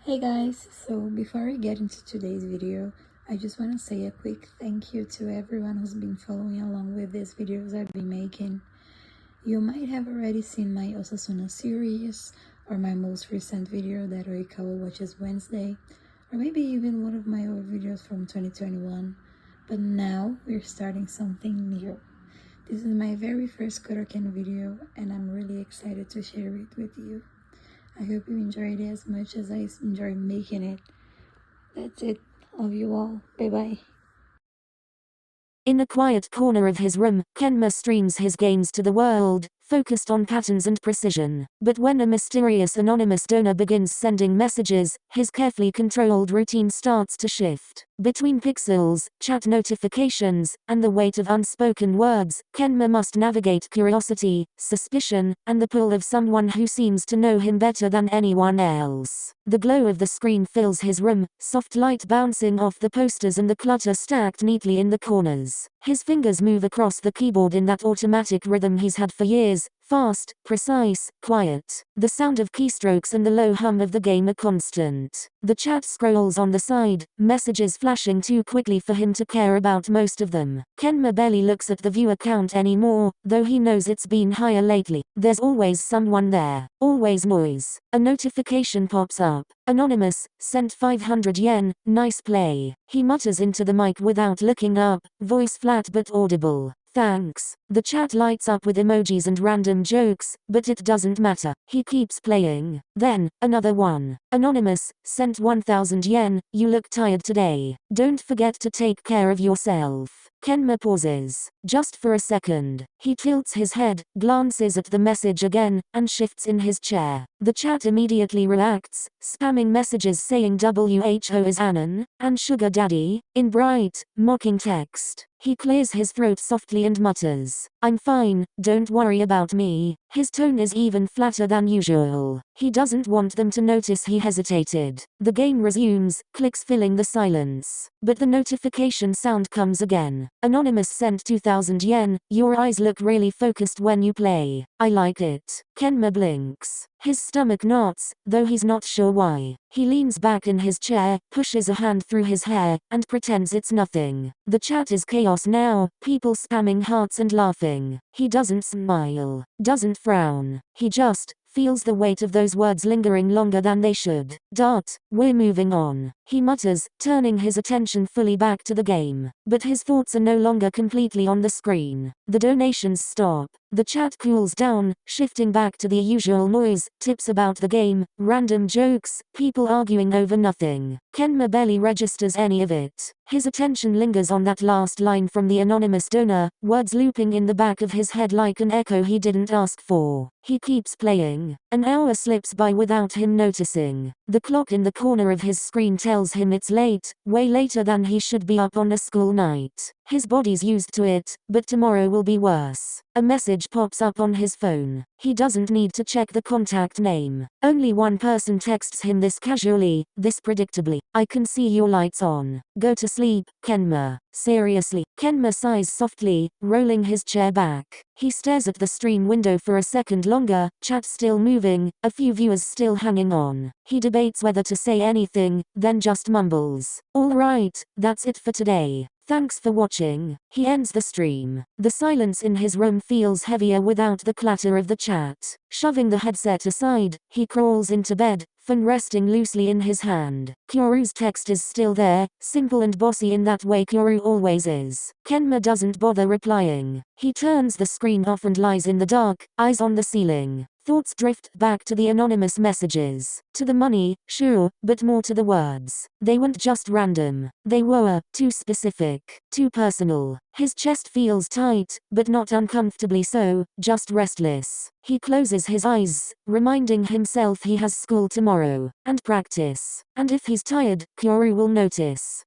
Hey guys, so before we get into today's video, I just want to say a quick thank you to everyone who's been following along with these videos I've been making. You might have already seen my Osasuna series, or my most recent video that Oikawa watches Wednesday, or maybe even one of my old videos from 2021. But now we're starting something new. This is my very first KuroKen video and I'm really excited to share it with you. I hope you enjoyed it as much as I enjoyed making it. That's it. Love you all. Bye bye. In the quiet corner of his room, Kenma streams his games to the world, focused on patterns and precision. But when a mysterious anonymous donor begins sending messages, his carefully controlled routine starts to shift. Between pixels, chat notifications, and the weight of unspoken words, Kenma must navigate curiosity, suspicion, and the pull of someone who seems to know him better than anyone else. The glow of the screen fills his room, soft light bouncing off the posters and the clutter stacked neatly in the corners. His fingers move across the keyboard in that automatic rhythm he's had for years, fast, precise, quiet. The sound of keystrokes and the low hum of the game are constant. The chat scrolls on the side, messages flashing too quickly for him to care about most of them. Kenma barely looks at the viewer count anymore, though he knows it's been higher lately. There's always someone there. Always noise. A notification pops up. Anonymous, sent 500 yen, nice play. He mutters into the mic without looking up, voice flat but audible. Thanks. The chat lights up with emojis and random jokes, but it doesn't matter. He keeps playing. Then, another one. Anonymous, sent 1000 yen, you look tired today. Don't forget to take care of yourself. Kenma pauses. Just for a second. He tilts his head, glances at the message again, and shifts in his chair. The chat immediately reacts, spamming messages saying WHO is Anon, and Sugar Daddy, in bright, mocking text. He clears his throat softly and mutters, I'm fine, don't worry about me. His tone is even flatter than usual. He doesn't want them to notice he hesitated. The game resumes, clicks filling the silence. But the notification sound comes again. Anonymous sent 2000 yen, your eyes look really focused when you play. I like it. Kenma blinks. His stomach knots, though he's not sure why. He leans back in his chair, pushes a hand through his hair, and pretends it's nothing. The chat is chaos now, people spamming hearts and laughing. He doesn't smile, doesn't frown. He just feels the weight of those words lingering longer than they should. We're moving on. He mutters, turning his attention fully back to the game. But his thoughts are no longer completely on the screen. The donations stop. The chat cools down, shifting back to the usual noise, tips about the game, random jokes, people arguing over nothing. Kenma barely registers any of it. His attention lingers on that last line from the anonymous donor, words looping in the back of his head like an echo he didn't ask for. He keeps playing. An hour slips by without him noticing. The clock in the corner of his screen tells him it's late, way later than he should be up on a school night. His body's used to it, but tomorrow will be worse. A message pops up on his phone. He doesn't need to check the contact name. Only one person texts him this casually, this predictably. I can see your lights on. Go to sleep, Kenma. Seriously. Kenma sighs softly, rolling his chair back. He stares at the stream window for a second longer, chat still moving, a few viewers still hanging on. He debates whether to say anything, then just mumbles. Alright, that's it for today. Thanks for watching. He ends the stream. The silence in his room feels heavier without the clatter of the chat. Shoving the headset aside, he crawls into bed, phone resting loosely in his hand. Kyoru's text is still there, simple and bossy in that way Kyoru always is. Kenma doesn't bother replying. He turns the screen off and lies in the dark, eyes on the ceiling. Thoughts drift back to the anonymous messages. To the money, sure, but more to the words. They weren't just random. They were too specific, too personal. His chest feels tight, but not uncomfortably so, just restless. He closes his eyes, reminding himself he has school tomorrow, and practice. And if he's tired, Kyoru will notice.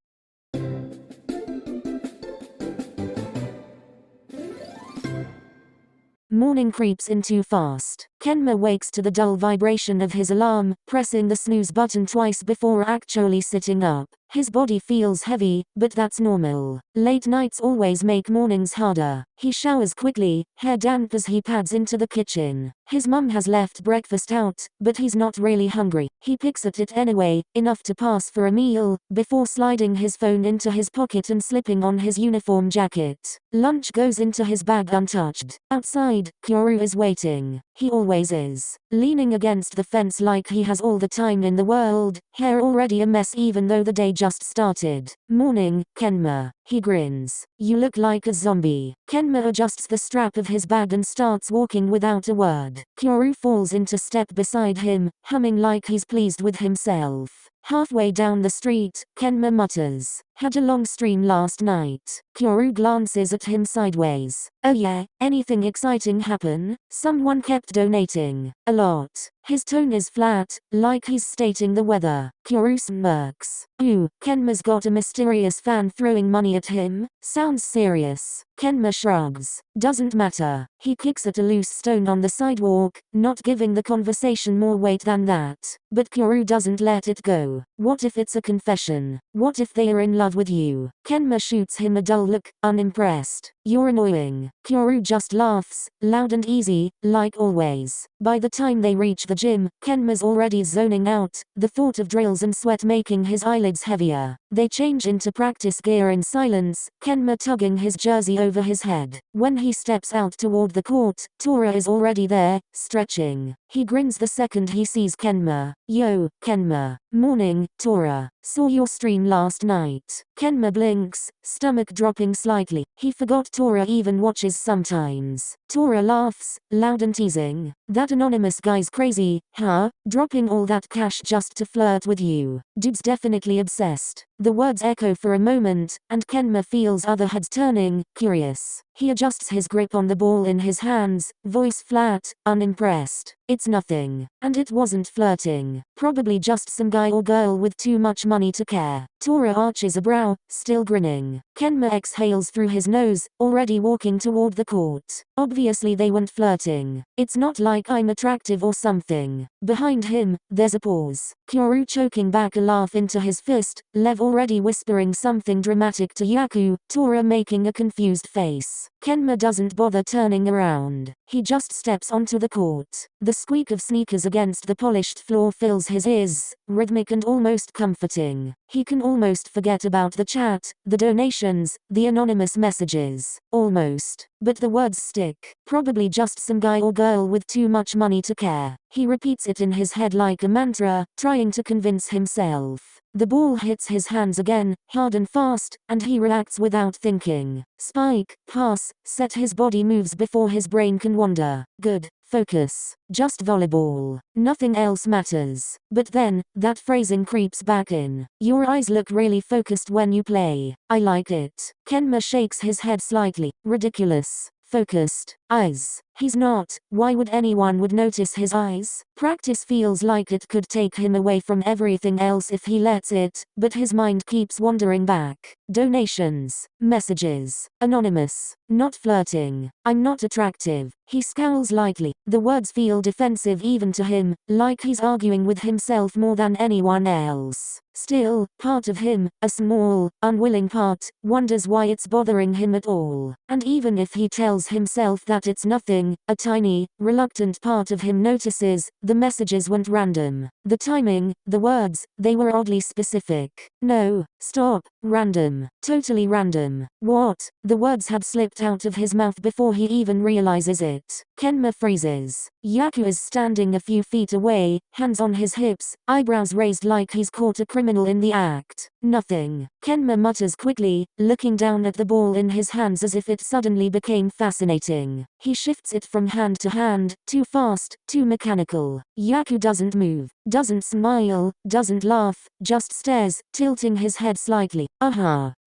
Morning creeps in too fast. Kenma wakes to the dull vibration of his alarm, pressing the snooze button twice before actually sitting up. His body feels heavy, but that's normal. Late nights always make mornings harder. He showers quickly, hair damp as he pads into the kitchen. His mum has left breakfast out, but he's not really hungry. He picks at it anyway, enough to pass for a meal, before sliding his phone into his pocket and slipping on his uniform jacket. Lunch goes into his bag untouched. Outside, Kuro is waiting. He always is. Leaning against the fence like he has all the time in the world, hair already a mess even though the day just started. Morning, Kenma. He grins. You look like a zombie. Kenma adjusts the strap of his bag and starts walking without a word. Kuro falls into step beside him, humming like he's pleased with himself. Halfway down the street, Kenma mutters, "Had a long stream last night." Kuro glances at him sideways. "Oh yeah, anything exciting happen?" "Someone kept donating. A lot." His tone is flat, like he's stating the weather. Kuro smirks. "Ooh, Kenma's got a mysterious fan throwing money at him? Sounds serious." Kenma shrugs. "Doesn't matter." He kicks at a loose stone on the sidewalk, not giving the conversation more weight than that. But Kuro doesn't let it go. "What if it's a confession? What if they are in love with you?" Kenma shoots him a dull look, unimpressed. "You're annoying." Kuro just laughs, loud and easy, like always. By the time they reach the gym, Kenma's already zoning out, the thought of drills and sweat making his eyelids heavier. They change into practice gear in silence, Kenma tugging his jersey over his head. When he steps out toward the court, Tora is already there, stretching. He grins the second he sees Kenma. "Yo, Kenma." "Morning, Tora. Saw your stream last night." Kenma blinks, stomach dropping slightly. He forgot Tora even watches sometimes. Tora laughs, loud and teasing. "That anonymous guy's crazy, huh? Dropping all that cash just to flirt with you. Dude's definitely obsessed." The words echo for a moment, and Kenma feels other heads turning, curious. He adjusts his grip on the ball in his hands, voice flat, unimpressed. "It's nothing. And it wasn't flirting. Probably just some guy or girl with too much money to care." Tora arches a brow, still grinning. Kenma exhales through his nose, already walking toward the court. Obviously they weren't flirting. "It's not like I'm attractive or something." Behind him, there's a pause. Kuro choking back a laugh into his fist, Lev already whispering something dramatic to Yaku, Tora making a confused face. Kenma doesn't bother turning around. He just steps onto the court. The squeak of sneakers against the polished floor fills his ears, rhythmic and almost comforting. He can almost forget about the chat, the donations, the anonymous messages. Almost. But the words stick. Probably just some guy or girl with too much money to care. He repeats it in his head like a mantra, trying to convince himself. The ball hits his hands again, hard and fast, and he reacts without thinking. Spike, pass, set. His body moves before his brain can wander. Good. Focus. Just volleyball. Nothing else matters. But then, that phrasing creeps back in. Your eyes look really focused when you play. I like it. Kenma shakes his head slightly. Ridiculous. Focused. Eyes. He's not. Why would anyone would notice his eyes? Practice feels like it could take him away from everything else if he lets it, but his mind keeps wandering back. Donations. Messages. Anonymous. Not flirting. I'm not attractive. He scowls lightly. The words feel defensive even to him, like he's arguing with himself more than anyone else. Still, part of him, a small, unwilling part, wonders why it's bothering him at all. And even if he tells himself that it's nothing, a tiny, reluctant part of him notices, the messages weren't random. The timing, the words, they were oddly specific. No, stop, random. Totally random. What? The words had slipped out of his mouth before he even realizes it. Kenma freezes. Yaku is standing a few feet away, hands on his hips, eyebrows raised like he's caught a criminal in the act. Nothing. Kenma mutters quickly, looking down at the ball in his hands as if it suddenly became fascinating. He shifts it from hand to hand, too fast, too mechanical. Yaku doesn't move, doesn't smile, doesn't laugh, just stares, tilting his head slightly.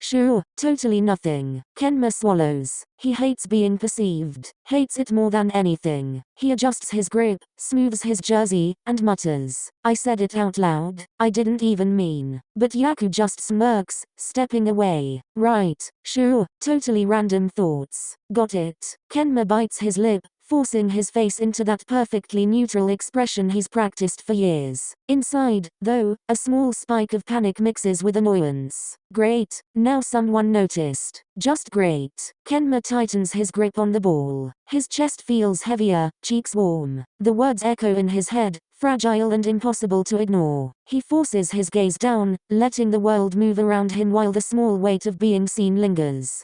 Sure, totally nothing. Kenma swallows. He hates being perceived. Hates it more than anything. He adjusts his grip, smooths his jersey, and mutters. I said it out loud. I didn't even mean. But Yaku just smirks, stepping away. Right, sure, totally random thoughts. Got it. Kenma bites his lip, forcing his face into that perfectly neutral expression he's practiced for years. Inside, though, a small spike of panic mixes with annoyance. Great, now someone noticed. Just great. Kenma tightens his grip on the ball. His chest feels heavier, cheeks warm. The words echo in his head, fragile and impossible to ignore. He forces his gaze down, letting the world move around him while the small weight of being seen lingers.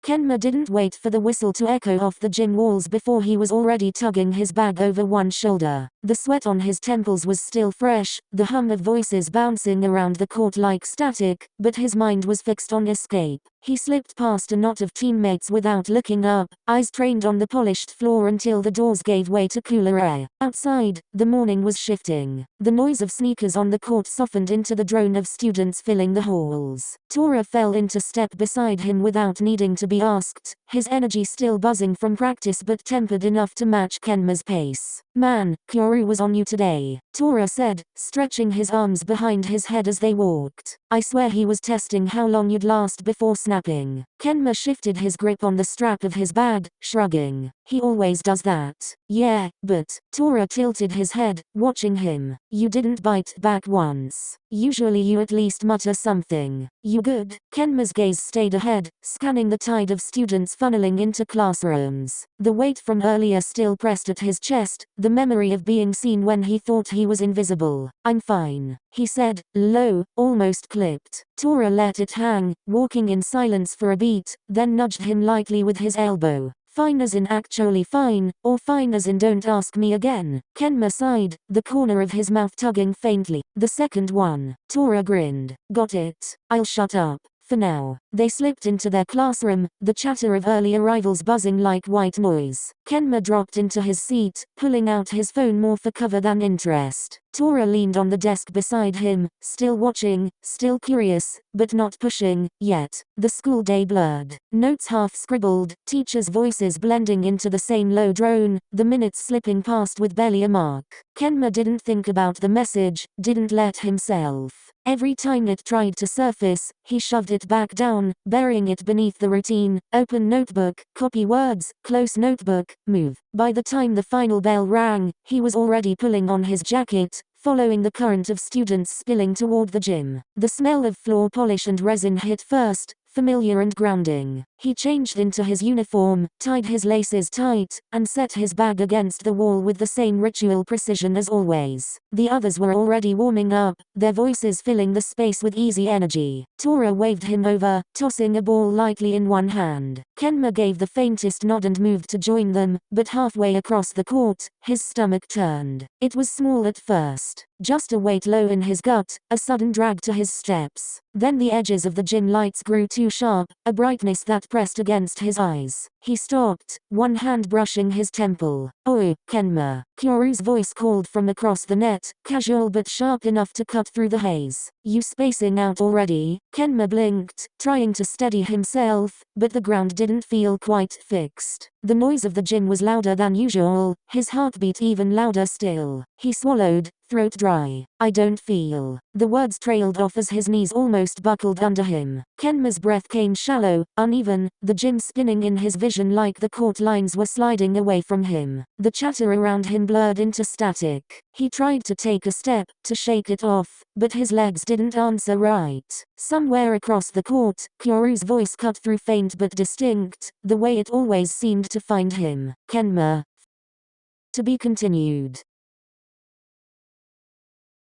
Kenma didn't wait for the whistle to echo off the gym walls before he was already tugging his bag over one shoulder. The sweat on his temples was still fresh, the hum of voices bouncing around the court like static, but his mind was fixed on escape. He slipped past a knot of teammates without looking up, eyes trained on the polished floor until the doors gave way to cooler air. Outside, the morning was shifting. The noise of sneakers on the court softened into the drone of students filling the halls. Tora fell into step beside him without needing to be asked, his energy still buzzing from practice but tempered enough to match Kenma's pace. "Man, Kuro was on you today," Tora said, stretching his arms behind his head as they walked. "I swear he was testing how long you'd last before snapping." Kenma shifted his grip on the strap of his bag, shrugging. "He always does that." "Yeah, but," Tora tilted his head, watching him. "You didn't bite back once. Usually you at least mutter something. You good?" Kenma's gaze stayed ahead, scanning the tide of students funneling into classrooms. The weight from earlier still pressed at his chest, the memory of being seen when he thought he was invisible. "I'm fine," he said, low, almost clipped. Tora let it hang, walking in silence for a beat, then nudged him lightly with his elbow. "Fine as in actually fine, or fine as in don't ask me again?" Kenma sighed, the corner of his mouth tugging faintly. "The second one." Tora grinned. "Got it. I'll shut up for now." They slipped into their classroom, the chatter of early arrivals buzzing like white noise. Kenma dropped into his seat, pulling out his phone more for cover than interest. Tora leaned on the desk beside him, still watching, still curious, but not pushing, yet. The school day blurred. Notes half scribbled, teachers' voices blending into the same low drone, the minutes slipping past with barely a mark. Kenma didn't think about the message, didn't let himself. Every time it tried to surface, he shoved it back down, burying it beneath the routine. Open notebook, copy words, close notebook, move. By the time the final bell rang, he was already pulling on his jacket, following the current of students spilling toward the gym. The smell of floor polish and resin hit first, familiar and grounding. He changed into his uniform, tied his laces tight, and set his bag against the wall with the same ritual precision as always. The others were already warming up, their voices filling the space with easy energy. Tora waved him over, tossing a ball lightly in one hand. Kenma gave the faintest nod and moved to join them, but halfway across the court, his stomach turned. It was small at first. Just a weight low in his gut, a sudden drag to his steps. Then the edges of the gym lights grew too sharp, a brightness that pressed against his eyes. He stopped, one hand brushing his temple. "Oh, Kenma." Kuro's voice called from across the net, casual but sharp enough to cut through the haze. "You spacing out already?" Kenma blinked, trying to steady himself, but the ground didn't feel quite fixed. The noise of the gym was louder than usual, his heartbeat even louder still. He swallowed, throat dry. "I don't feel." The words trailed off as his knees almost buckled under him. Kenma's breath came shallow, uneven, the gym spinning in his vision like the court lines were sliding away from him. The chatter around him blurred into static. He tried to take a step, to shake it off, but his legs didn't answer right. Somewhere across the court, Kuro's voice cut through faint but distinct, the way it always seemed to find him. "Kenma." To be continued.